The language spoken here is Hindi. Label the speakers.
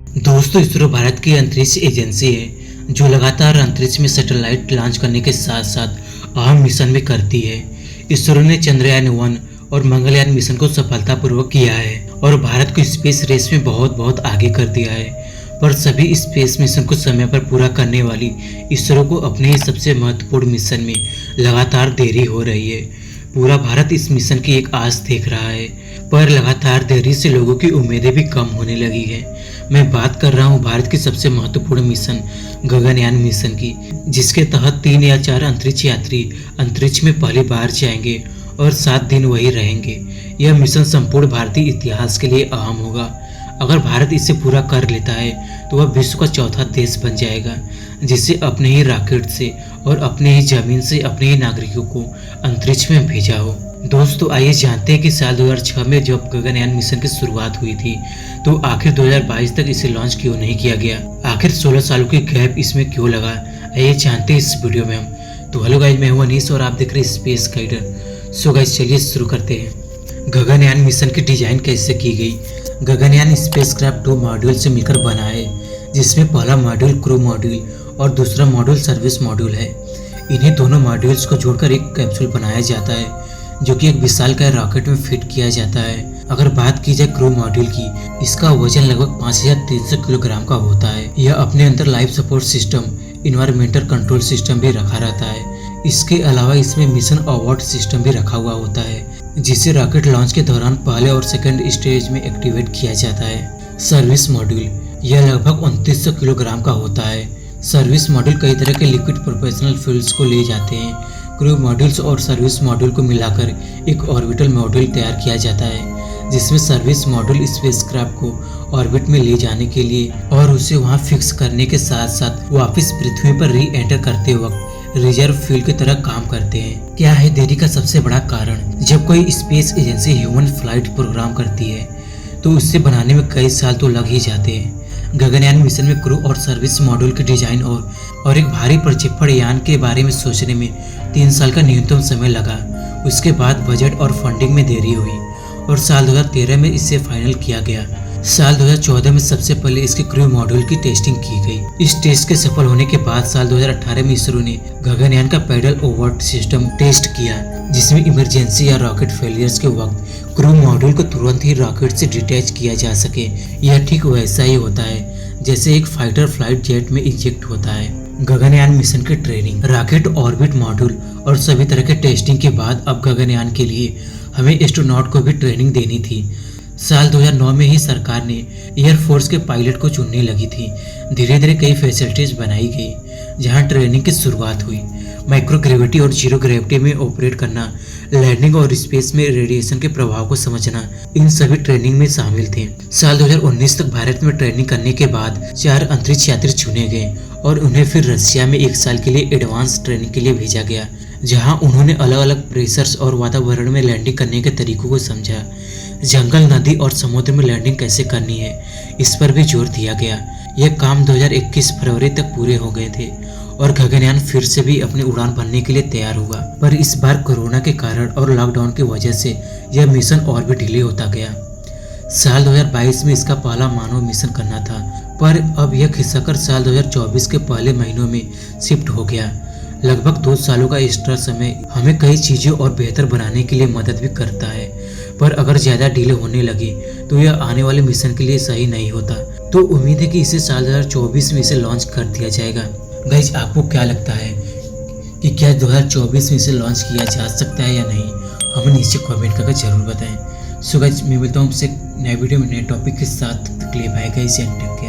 Speaker 1: दोस्तों, इसरो भारत की अंतरिक्ष एजेंसी है जो लगातार अंतरिक्ष में सैटेलाइट लॉन्च करने के साथ साथ अहम मिशन भी करती है। इसरो ने चंद्रयान-1 और मंगलयान मिशन को सफलतापूर्वक किया है और भारत को स्पेस रेस में बहुत आगे कर दिया है। पर सभी स्पेस मिशन को समय पर पूरा करने वाली इसरो को अपने ही सबसे महत्वपूर्ण मिशन में लगातार देरी हो रही है। पूरा भारत इस मिशन की एक आस देख रहा है, पर लगातार देरी से लोगों की उम्मीदें भी कम होने लगी है। मैं बात कर रहा हूँ भारत की सबसे महत्वपूर्ण मिशन गगनयान मिशन की, जिसके तहत 3 या 4 अंतरिक्ष यात्री अंतरिक्ष में पहली बार जाएंगे और 7 दिन वही रहेंगे। यह मिशन संपूर्ण भारतीय इतिहास के लिए अहम होगा। अगर भारत इसे पूरा कर लेता है तो वह विश्व का चौथा देश बन जाएगा, जिसे अपने ही रॉकेट से और अपने ही जमीन से अपने ही नागरिकों को अंतरिक्ष में भेजा हो। दोस्तों, आइए जानते हैं कि साल 2006 में जब गगनयान मिशन की शुरुआत हुई थी तो आखिर 2022 तक इसे लॉन्च क्यों नहीं किया गया। आखिर 16 सालों की गैप इसमें क्यों लगा, आइए जानते हैं इस वीडियो में हम। तो हेलो गाइस, मैं हूं अनीस और आप देख रहे हैं स्पेस गाइडर। सो गाइस, चलिए शुरू करते हैं। गगनयान मिशन की डिजाइन कैसे की गई। गगनयान स्पेसक्राफ्ट 2 मॉड्यूल से मिलकर बना है, जिसमें पहला मॉड्यूल क्रू मॉड्यूल और दूसरा मॉड्यूल सर्विस मॉड्यूल है। इन्हीं दोनों मॉड्यूल्स को जोड़कर एक कैप्सूल बनाया जाता है, जो कि एक विशालकाय रॉकेट में फिट किया जाता है। अगर बात की जाए क्रू मॉड्यूल की, इसका वजन लगभग 5300 किलोग्राम का होता है। यह अपने अंदर life support system, environmental control system भी रखा रहता है। इसके अलावा इसमें मिशन अवार्ड सिस्टम भी रखा हुआ होता है, जिसे रॉकेट लॉन्च के दौरान पहले और सेकंड स्टेज में एक्टिवेट किया जाता है। सर्विस मॉड्यूल, यह लगभग 2900 किलोग्राम का होता है। सर्विस मॉड्यूल कई तरह के लिक्विड प्रोपेशनल फ्यूल्स को ले जाते हैं। क्रू मॉड्यूल्स और सर्विस मॉड्यूल को मिलाकर एक ऑर्बिटल मॉड्यूल तैयार किया जाता है, जिसमें सर्विस मॉड्यूल स्पेसक्राफ्ट को ऑर्बिट में ले जाने के लिए और उसे वहां फिक्स करने के साथ साथ वापस पृथ्वी पर री एंटर करते वक्त रिजर्व फ्यूल की तरह काम करते हैं। क्या है देरी का सबसे बड़ा कारण। जब कोई space agency human flight program करती है तो उससे बनाने में कई साल तो लग ही जाते हैं। गगनयान मिशन में क्रू और सर्विस मॉड्यूल की डिजाइन और एक भारी प्रक्षेपण यान के बारे में सोचने में 3 साल का न्यूनतम समय लगा। उसके बाद बजट और फंडिंग में देरी हुई और साल 2013 में इसे फाइनल किया गया। साल 2014 में सबसे पहले इसके क्रू मॉड्यूल की टेस्टिंग की गई। इस टेस्ट के सफल होने के बाद साल 2018 में इसरो ने गगनयान का पैडल ओवर्ट सिस्टम टेस्ट किया, जिसमें इमरजेंसी या रॉकेट फेलियर्स के वक्त क्रू मॉड्यूल को तुरंत ही रॉकेट से डिटैच किया जा सके। यह ठीक वैसा ही होता है जैसे एक फाइटर फ्लाइट जेट में इंजेक्ट होता है। गगनयान मिशन की ट्रेनिंग, रॉकेट ऑर्बिट मॉड्यूल और सभी तरह के टेस्टिंग के बाद अब गगनयान के लिए हमें एस्ट्रोनॉट को भी ट्रेनिंग देनी थी। साल 2009 में ही सरकार ने एयरफोर्स के पायलट को चुनने लगी थी। धीरे धीरे कई फैसिलिटीज बनाई गई जहां ट्रेनिंग की शुरुआत हुई। माइक्रो ग्रेविटी और जीरो ग्रेविटी में ऑपरेट करना, लैंडिंग और स्पेस में रेडिएशन के प्रभाव को समझना, इन सभी ट्रेनिंग में शामिल थे। साल 2019 तक भारत में ट्रेनिंग करने के बाद 4 अंतरिक्ष यात्री चुने गए और उन्हें फिर रशिया में 1 साल के लिए एडवांस ट्रेनिंग के लिए भेजा गया, जहां उन्होंने अलग अलग प्रेशर्स और वातावरण में लैंडिंग करने के तरीकों को समझा। जंगल, नदी और समुद्र में लैंडिंग कैसे करनी है, इस पर भी जोर दिया गया। यह काम 2021 फरवरी तक पूरे हो गए थे और गगनयान फिर से भी अपनी उड़ान भरने के लिए तैयार हुआ। पर इस बार कोरोना के कारण और लॉकडाउन की वजह से यह मिशन और भी डिले होता गया। साल 2022 में इसका पहला मानव मिशन करना था, पर अब यह खिसककर साल 2024 के पहले महीनों में शिफ्ट हो गया। लगभग 2 सालों का एक्स्ट्रा समय हमें कई चीजों और बेहतर बनाने के लिए मदद भी करता है, पर अगर ज्यादा डिले होने लगी तो यह आने वाले मिशन के लिए सही नहीं होता। तो उम्मीद है कि इसे साल 2024 में इसे लॉन्च कर दिया जाएगा। गाइज, आपको क्या लगता है कि क्या 2024 में इसे लॉन्च किया जा सकता है या नहीं, हमें नीचे कमेंट करके जरूर बताएं। सो गाइज, मैं मिलता हूँ आपसे नए वीडियो में नए टॉपिक के साथ। तब तक के लिए bye guys and take care.